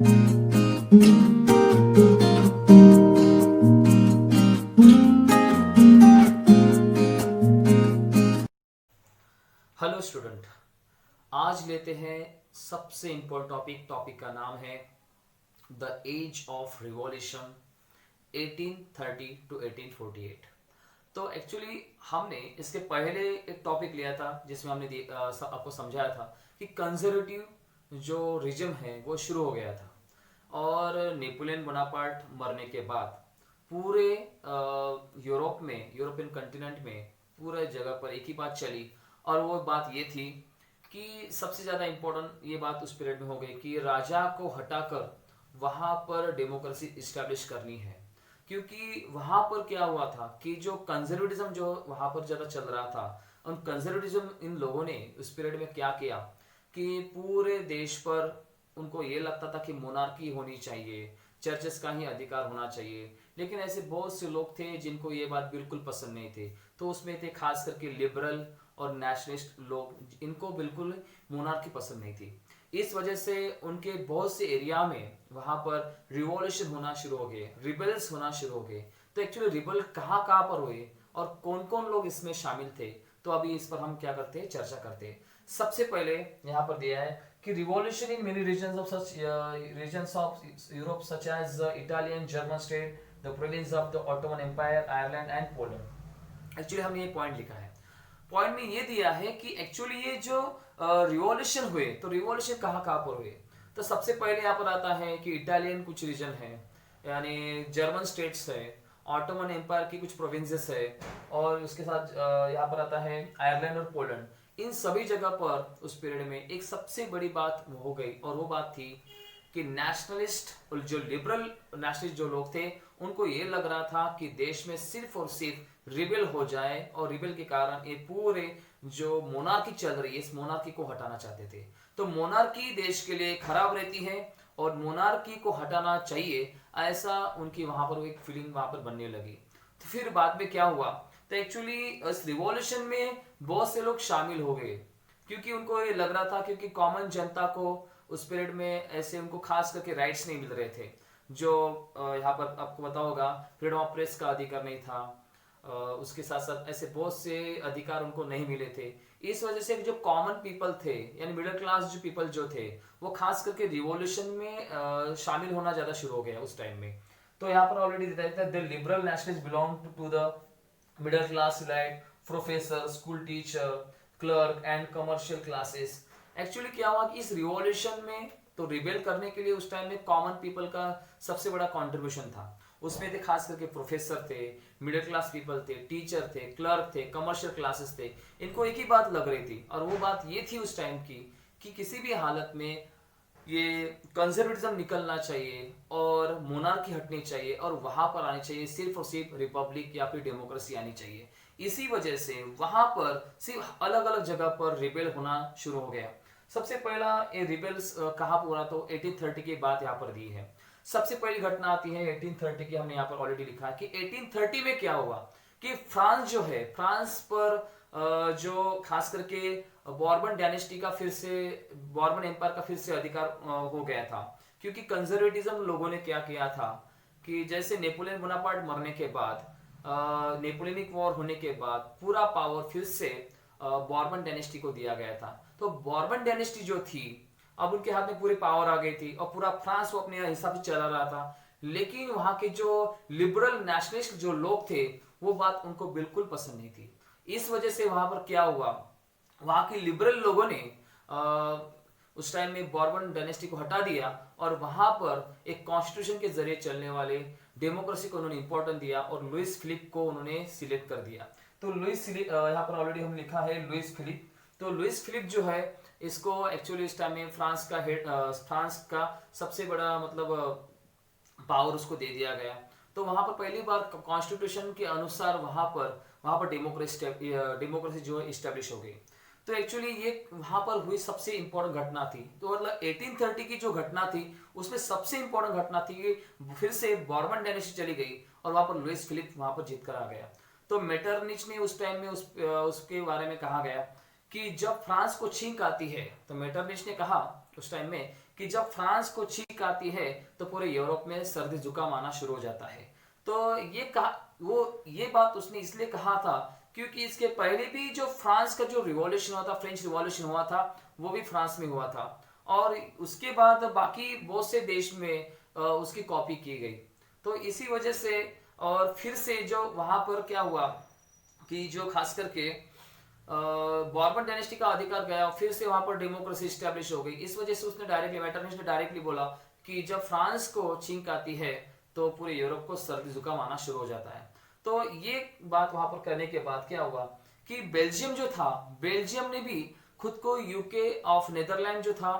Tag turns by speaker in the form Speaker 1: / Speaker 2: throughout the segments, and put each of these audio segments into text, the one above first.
Speaker 1: Hello student, आज लेते हैं सबसे इम्पोर्टेंट टॉपिक का नाम है the age of revolution 1830 to 1848। तो एक्चुअली हमने इसके पहले एक टॉपिक लिया था जिसमें हमने आपको समझाया था कि कंजर्वेटिव जो रिजम है वो शुरू हो गया था, और नेपोलियन बोनापार्ट मरने के बाद पूरे यूरोप में, यूरोपियन कंटिनेंट में पूरे जगह पर एक ही बात चली, और वो बात ये थी कि सबसे ज़्यादा इम्पोर्टेंट ये बात उस पीरियड में हो गई कि राजा को हटाकर वहाँ पर डेमोक्रेसी इस्टेब्लिश करनी है। क्योंकि वहाँ पर क्या हुआ था कि जो कंजर्वेटिज्म जो वहाँ पर ज़्यादा चल रहा था, उन कंजर्वेटिज्म इन लोगों ने उस पीरियड में क्या किया कि पूरे देश पर उनको ये लगता था कि मोनार्की होनी चाहिए, चर्चेस का ही अधिकार होना चाहिए। लेकिन ऐसे बहुत से लोग थे जिनको ये बात बिल्कुल पसंद नहीं थी। तो उसमें थे खास करके लिबरल और नेशनलिस्ट लोग, इनको बिल्कुल मोनार्की पसंद नहीं थी। इस वजह से उनके बहुत से एरिया में वहां पर रिवॉल्यूशन होना शुरू हो गए, रिबल्स होना शुरू हो गए। तो एक्चुअली रिबल कहाँ कहाँ पर हुए और कौन कौन लोग इसमें शामिल थे, तो अभी इस पर हम क्या करते हैं, चर्चा करते हैं। सबसे पहले यहाँ पर दिया है कि revolution in many regions of Europe such as Italian, German state, the province of the Ottoman Empire, Ireland and Poland. Actually हमने ये पॉइंट लिखा है। पॉइंट में ये दिया है कि एक्चुअली ये जो रिवॉल्यूशन हुए, तो रिवॉल्यूशन कहाँ कहाँ पर हुए। तो सबसे पहले यहाँ पर आता है कि इटालियन कुछ रीजन है, यानी जर्मन स्टेट्स है, ऑटोमन एम्पायर की कुछ प्रोविंसेस है, और उसके साथ यहाँ पर आता है आयरलैंड और पोलैंड। इन सभी जगह पर उस पीरियड में एक सबसे बड़ी बात हो गई, और वो बात थी कि नेशनलिस्ट, जो लिबरल नेशनलिस्ट जो लोग थे, उनको ये लग रहा था कि देश में सिर्फ और सिर्फ रिबेल हो जाए, और रिबेल के कारण ये पूरे जो मोनार्की चल रही है इस मोनार्की को हटाना चाहते थे। तो मोनार्की देश के लिए खराब रहती है और मोनार्की को हटाना चाहिए, ऐसा उनकी वहां पर एक फीलिंग वहां पर बनने लगी। तो फिर बाद में क्या हुआ, तो एक्चुअली इस रिवॉल्यूशन में बहुत से लोग शामिल हो गए, क्योंकि उनको ये लग रहा था, क्योंकि कॉमन जनता को उस पीरियड में ऐसे उनको खास करके राइट्स नहीं मिल रहे थे। जो यहाँ पर आपको पता होगा, फ्रीडम ऑफ प्रेस का अधिकार नहीं था, उसके साथ साथ ऐसे बहुत से अधिकार उनको नहीं मिले थे। इस वजह से जो कॉमन पीपल थे, यानी मिडिल क्लास जो पीपल जो थे, वो खास करके रिवॉल्यूशन में शामिल होना ज्यादा शुरू हो गया उस टाइम में। तो यहाँ पर ऑलरेडी दिखाया था, the liberal nationalist belong to the middle class like professor, school teacher, clerk and commercial classes. Actually क्या हुआ कि इस रिवॉल्यूशन में तो रिबेल करने के लिए उस टाइम में कॉमन पीपल का सबसे बड़ा कंट्रीब्यूशन था। उसमें थे खास करके प्रोफेसर थे, मिडिल क्लास पीपल थे, टीचर थे, क्लर्क थे, कमर्शियल क्लासेस थे। इनको एक ही बात लग रही थी, और वो बात ये थी उस टाइम की कि किसी भी हालत में ये कंजर्वेटिज्म निकलना चाहिए और मोनार्की हटनी चाहिए, और वहां पर आनी चाहिए सिर्फ और सिर्फ रिपब्लिक या फिर डेमोक्रेसी आनी चाहिए। इसी वजह से वहां पर सिर्फ अलग अलग जगह पर रिबेल होना शुरू हो गया। सबसे पहला ये रिबेल्स कहाँ पूरा, तो 1830 की बात यहाँ पर दी है। सबसे पहली घटना आती है 1830 की, हमने यहाँ पर ऑलरेडी लिखा है कि 1830 में क्या हुआ कि फ्रांस जो है, फ्रांस पर जो खास करके बॉर्बन डायनेस्टी का फिर से, बॉर्बन एम्पायर का फिर से अधिकार हो गया था। क्योंकि कंजर्वेटिज्म लोगों ने क्या किया था कि जैसे नेपोलियन बोनापार्ट मरने के बाद, नेपोलियनिक वॉर होने के बाद पूरा पावर फिर से बॉर्बन डायनेस्टी को दिया गया था। तो बॉर्बन डायनेस्टी जो थी, अब उनके हाथ में पूरी पावर आ गई थी, और पूरा फ्रांस वो अपने हिसाब से चला रहा था। लेकिन वहां के जो लिबरल नेशनलिस्ट जो लोग थे, वो बात उनको बिल्कुल पसंद नहीं थी। इस वजह से वहां पर क्या हुआ, वहां के लिबरल लोगों ने उस टाइम में बॉर्बन डायनेस्टी को हटा दिया, और वहां पर एक कॉन्स्टिट्यूशन के जरिए चलने वाले डेमोक्रेसी को उन्होंने इंपॉर्टेंस दिया, और लुइस फिलिप को उन्होंने सिलेक्ट कर दिया। तो लुइस फिलिप, यहाँ पर ऑलरेडी हम लिखा है लुइस फिलिप। तो लुइस फिलिप जो है, इसको एक्चुअली इस टाइम में फ्रांस का हेड, फ्रांस का सबसे बड़ा मतलब पावर उसको दे दिया गया। तो वहां पर पहली बार कॉन्स्टिट्यूशन के अनुसार वहां पर डेमोक्रेसी जो है इस्टेब्लिश हो गई। तो एक्चुअली ये वहां पर हुई सबसे इंपॉर्टेंट घटना थी। तो मतलब 1830 की जो घटना थी, उसमें सबसे इंपॉर्टेंट घटना थी कि फिर से बॉर्बन डायनेस्टी चली गई, और वहां पर लुइस फिलिप वहां पर जीत कर आ गया। तो मेटरनिच ने उस टाइम में उसके बारे में कहा गया कि जब फ्रांस को छींक आती है, तो मेटरनिच ने कहा उस टाइम में कि जब फ्रांस को छींक आती है तो पूरे यूरोप में सर्दी जुकाम आना शुरू हो जाता है। तो ये कहा, वो ये बात उसने इसलिए कहा था क्योंकि इसके पहले भी जो फ्रांस का जो रिवॉल्यूशन हुआ था, फ्रेंच रिवॉल्यूशन हुआ था, वो भी फ्रांस में हुआ था और उसके बाद बाकी बहुत से देश में उसकी कॉपी की गई। तो इसी वजह से और फिर से जो वहां पर क्या हुआ कि जो खास करके बॉर्बन डायनेस्टी का अधिकार गया, फिर से वहां पर डेमोक्रेसी स्टैब्लिश हो गई। इस वजह से उसने डायरेक्टली, मेटरनिच ने डायरेक्टली बोला कि जब फ्रांस को छींक आती है तो पूरे यूरोप को सर्दी जुकाम आना शुरू हो जाता है। तो ये बात वहां पर करने के बाद क्या हुआ कि बेल्जियम जो था, बेल्जियम ने भी खुद को यूके ऑफ नेदरलैंड जो था,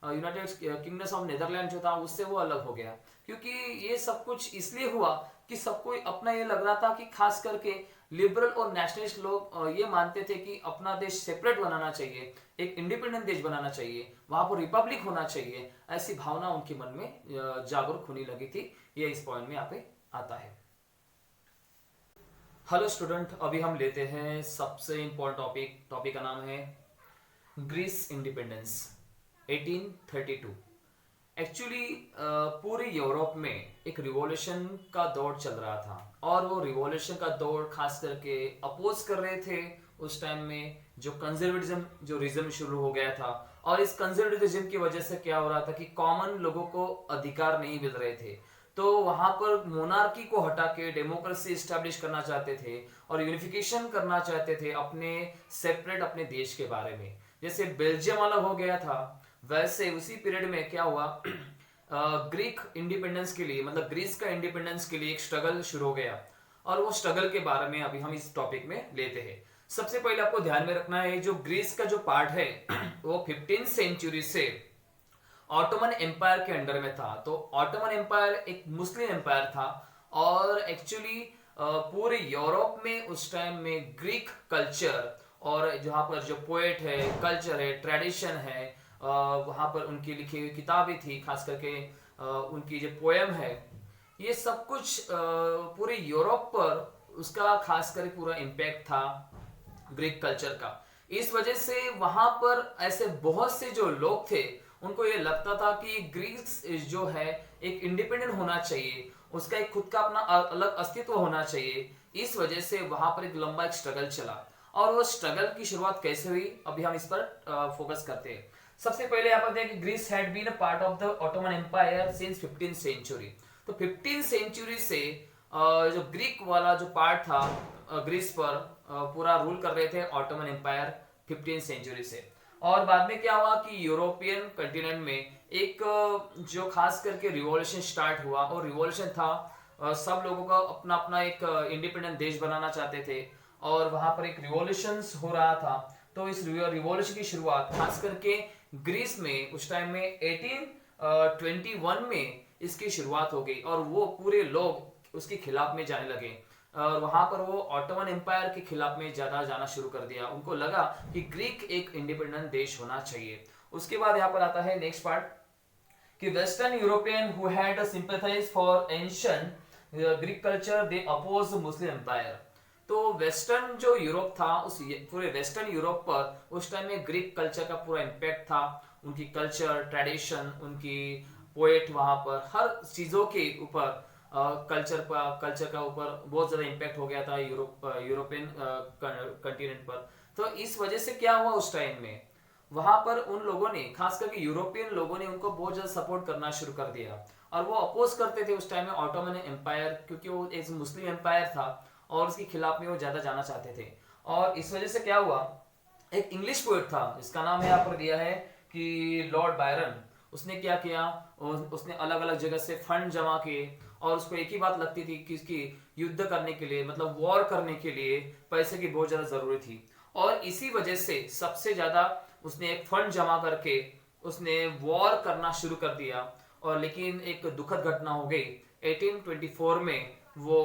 Speaker 1: यूनाइटेड किंगडम्स ऑफ नेदरलैंड जो था, उससे वो अलग हो गया। क्योंकि ये सब कुछ इसलिए हुआ कि सबको अपना ये लग रहा था कि खास करके लिबरल और नेशनलिस्ट लोग ये मानते थे कि अपना देश सेपरेट बनाना चाहिए, एक इंडिपेंडेंट देश बनाना चाहिए, वहां पर रिपब्लिक होना चाहिए, ऐसी भावना उनके मन में जागरूक होने लगी थी। ये इस पॉइंट में यहाँ पे आता है। हेलो स्टूडेंट, अभी हम लेते हैं सबसे इंपॉर्टेंट टॉपिक। टॉपिक का नाम है ग्रीस इंडिपेंडेंस 1832। एक्चुअली पूरे यूरोप में एक रिवॉल्यूशन का दौर चल रहा था और वो रिवॉल्यूशन का दौर खास करके अपोज कर रहे थे उस टाइम में जो कंजर्वेटिज्म जो रिज्म शुरू हो गया था। और इस कंजर्वेटिज्म की वजह से क्या हो रहा था कि कॉमन लोगों को अधिकार नहीं मिल रहे थे, तो वहां पर मोनार्की को हटा के डेमोक्रेसी स्टैब्लिश करना चाहते थे और यूनिफिकेशन करना चाहते थे अपने सेपरेट अपने देश के बारे में। जैसे बेल्जियम अलग हो गया था, वैसे उसी पीरियड में क्या हुआ ग्रीक इंडिपेंडेंस के लिए, मतलब ग्रीस का इंडिपेंडेंस के लिए एक स्ट्रगल शुरू हो गया और वो स्ट्रगल के बारे में अभी हम इस टॉपिक में लेते हैं। सबसे पहले आपको ध्यान में रखना है जो ग्रीस का जो पार्ट है वो 15th सेंचुरी से ऑटोमन एम्पायर के अंडर में था। तो ऑटोमन एम्पायर एक मुस्लिम एम्पायर था और एक्चुअली पूरे यूरोप में उस टाइम में ग्रीक कल्चर और जहाँ पर जो पोएट है, कल्चर है, ट्रेडिशन है, वहाँ पर उनकी लिखी हुई किताबें थी, खास करके उनकी जो पोएम है, ये सब कुछ पूरे यूरोप पर उसका खास करके पूरा इम्पैक्ट था ग्रीक कल्चर का। इस वजह से वहां पर ऐसे बहुत से जो लोग थे उनको ये लगता था कि ग्रीस जो है एक इंडिपेंडेंट होना चाहिए, उसका एक खुद का अपना अलग अस्तित्व होना चाहिए। इस वजह से वहां पर एक लंबा एक स्ट्रगल चला और वो स्ट्रगल की शुरुआत कैसे हुई अभी हम इस पर फोकस करते हैं। सबसे पहले यहाँ पर देखें Greece had been a part of the Ottoman Empire since 15th century. तो 15th सेंचुरी से जो ग्रीक वाला जो पार्ट था ग्रीस पर पूरा रूल कर रहे थे ऑटोमन एम्पायर 15th सेंचुरी से। और बाद में क्या हुआ कि यूरोपियन कंटिनेंट में एक जो खास करके रिवॉल्यूशन स्टार्ट हुआ और रिवॉल्यूशन था सब लोगों का अपना अपना एक इंडिपेंडेंट देश बनाना चाहते थे और वहां पर एक रिवॉल्यूशन हो रहा था। तो इस रिवॉल्यूशन की शुरुआत खास करके ग्रीस में उस टाइम में 1821 में इसकी शुरुआत हो गई और वो पूरे लोग उसके खिलाफ में जाने लगे और वहां पर वो ऑटोमन एम्पायर के खिलाफ में ज्यादा जाना शुरू कर दिया। उनको लगा कि ग्रीक एक इंडिपेंडेंट देश होना चाहिए। उसके बाद यहाँ पर आता है नेक्स्ट पार्ट कि western European who had sympathize for ancient Greek culture they oppose Muslim empire. तो वेस्टर्न जो यूरोप था उस पूरे वेस्टर्न यूरोप पर उस टाइम में ग्रीक कल्चर का पूरा इम्पैक्ट था। उनकी कल्चर, ट्रेडिशन, उनकी पोएट, वहां पर हर चीजों के ऊपर कल्चर का ऊपर बहुत ज्यादा इम्पैक्ट हो गया था यूरोपियन कंटिनेंट पर। तो इस वजह से क्या हुआ उस टाइम में वहां पर उन लोगों ने, खास करके यूरोपियन लोगों ने उनको बहुत ज्यादा सपोर्ट करना शुरू कर दिया और वो अपोज करते थे उस टाइम में ऑटोमन एम्पायर, क्योंकि वो एक मुस्लिम एम्पायर था और उसके खिलाफ में वो ज्यादा जाना चाहते थे। और इस वजह से क्या हुआ, एक इंग्लिश पोएट था, इसका नाम यहाँ पर दिया है कि लॉर्ड बायरन। उसने क्या किया, उसने अलग अलग जगह से फंड जमा किए और उसको एक ही बात लगती थी कि इसकी युद्ध करने के लिए, मतलब वॉर करने के लिए पैसे की बहुत ज्यादा जरूरत थी। और इसी वजह से सबसे ज्यादा उसने एक फंड जमा करके उसने वॉर करना शुरू कर दिया। और लेकिन एक दुखद घटना हो गई 1824 में। वो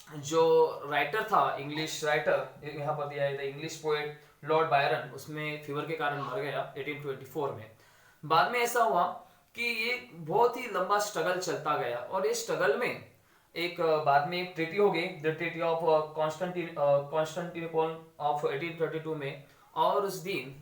Speaker 1: जो राइटर था, इंग्लिश राइटर यहाँ पर दिया है, the English poet Lord Byron, उसमें फीवर के कारण मर गया 1824 में। बाद में ऐसा हुआ कि ये बहुत ही लंबा स्ट्रगल चलता गया और इस स्ट्रगल में एक बाद में एक ट्रीटी हो गई, the treaty of Constantinople of 1832 में। और उस दिन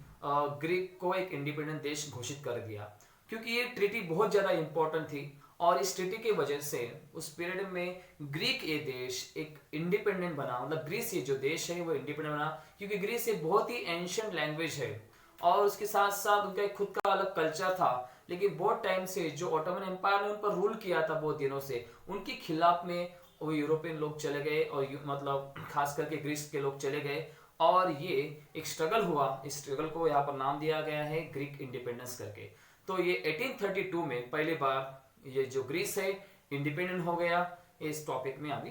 Speaker 1: ग्रीक को एक इंडिपेंडेंट देश घोषित कर दिया, क्योंकि ये ट्रीटी बहुत ज़्यादा इंपॉर्टेंट थी। और इस ट्रीटी की वजह से उस पीरियड में ग्रीक ये देश एक इंडिपेंडेंट बना, मतलब ग्रीस ये जो देश है वो इंडिपेंडेंट बना, क्योंकि ग्रीस एक बहुत ही एंशियंट लैंग्वेज है और उसके साथ साथ उनका एक खुद का अलग कल्चर था। लेकिन बहुत टाइम से जो ऑटोमन एम्पायर ने उन पर रूल किया था बहुत दिनों से, उनके खिलाफ में वो यूरोपियन लोग चले गए और मतलब खास करके ग्रीस के लोग चले गए और ये एक स्ट्रगल हुआ। इस स्ट्रगल को यहाँ पर नाम दिया गया है ग्रीक इंडिपेंडेंस करके। तो ये 1832 में पहली बार ये जो ग्रीस है इंडिपेंडेंट हो गया। इस टॉपिक में अभी